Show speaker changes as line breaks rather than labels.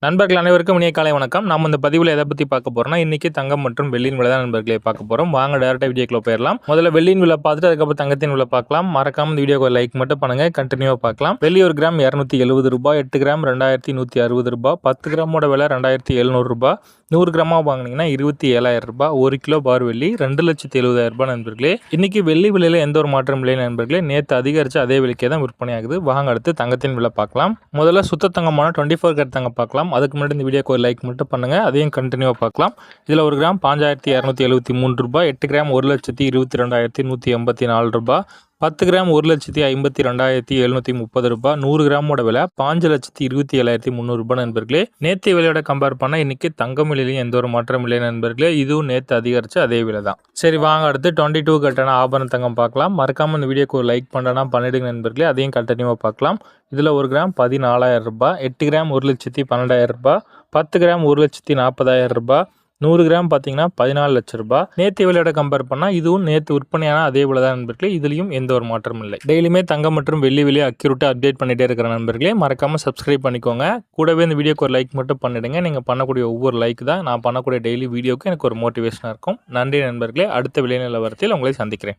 நண்பர்கள் அனைவருக்கும் இனிய காலை வணக்கம். நம்ம இந்த பதிவில் எதை பற்றி பார்க்க போறோம்னா, இன்னைக்கு தங்கம் மற்றும் வெள்ளியின் விலை தான் நண்பர்களே பார்க்க போகிறோம். வாங்க டேரெக்டாக வீடியோக்குள்ள போயிடலாம். முதல்ல வெள்ளியின் விலை பார்த்துட்டு அதுக்கப்புறம் தங்கத்தின் விலை பார்க்கலாம். மறக்காம இந்த வீடியோக்கு லைக் மட்டும் பண்ணுங்க, கண்டினியூவாக பார்க்கலாம். வெள்ளி 1 கிராம் 270 ரூபாய், 8 கிராம் 2160 ரூபாய், 10 கிராமோட விலை 2700 ரூபாய், 100 கிராமாக வாங்கினீங்கன்னா 27,000 ரூபாய், 1 கிலோ பார் வெள்ளி 2,70,000 ரூபாய் நண்பர்களே. இன்னைக்கு வெள்ளி விலையில் எந்த ஒரு மாற்றம் இல்லை நண்பர்களே. நேற்று அதிகரித்து அதே விலைக்கே தான் விற்பனை ஆகுது. வாங்க அடுத்து தங்கத்தின் விலை பார்க்கலாம். முதல்ல சுத்த தங்கமான 24 கேரட் தங்கம் பார்க்கலாம். அதுக்கு முன்னாடி இந்த வீடியோக்கு ஒரு லைக் மட்டும் பண்ணுங்கள், அதையும் கண்டினியூவாக பார்க்கலாம். இதில் 1 கிராம் 5273 ரூபாய், 8 கிராம் 1,22,184 ரூபாய், 10 கிராம் 1,52,730 ரூபாய், 100 கிராமோட விலை 5,27,300 ரூபாய் நண்பர்களே. நேற்று விலையோட கம்பேர் பண்ணால் இன்னைக்கு தங்கம் விலையிலையும் எந்த ஒரு மாற்றம் இல்லை நண்பர்களே. இதுவும் நேற்று அதிகரித்து அதே விலை தான். சரி வாங்க அடுத்து 22 கட்டான ஆபரண தங்கம் பார்க்கலாம். மறக்காமல் இந்த வீடியோக்கு ஒரு லைக் பண்ணனா பண்ணிடுங்க நண்பர்களே, அதையும் கண்டினியூவாக பார்க்கலாம். இதில் 1 கிராம் 14,000 ரூபாய், 8 கிராம் 1,12,000 ரூபாய், 10 கிராம் 1,40,000 ரூபாய், 100 கிராம் பார்த்தீங்கன்னா 14 லட்சம் ரூபாய். நேற்று விலையோட கம்பேர் பண்ணால் இதுவும் நேற்று விற்பனையான அதே விலை தான் நண்பர்களே. இதுலேயும் எந்த ஒரு மாற்றமும் இல்லை. டெய்லியுமே தங்கம் மற்றும் வெள்ளி விலையை அக்யூரேட்டாக அப்டேட் பண்ணிகிட்டே இருக்கிற நண்பர்களே, மறக்காமல் சப்ஸ்கிரைப் பண்ணிக்கோங்க. கூடவே இந்த வீடியோக்கு ஒரு லைக் மட்டும் பண்ணிடுங்க. நீங்கள் பண்ணக்கூடிய ஒவ்வொரு லைக் தான் நான் பண்ணக்கூடிய டெய்லி வீடியோக்கு எனக்கு ஒரு மோட்டிவேஷனாக இருக்கும். நன்றி நண்பர்களே. அடுத்த விலை நிலவரத்தில் உங்களை சந்திக்கிறேன்.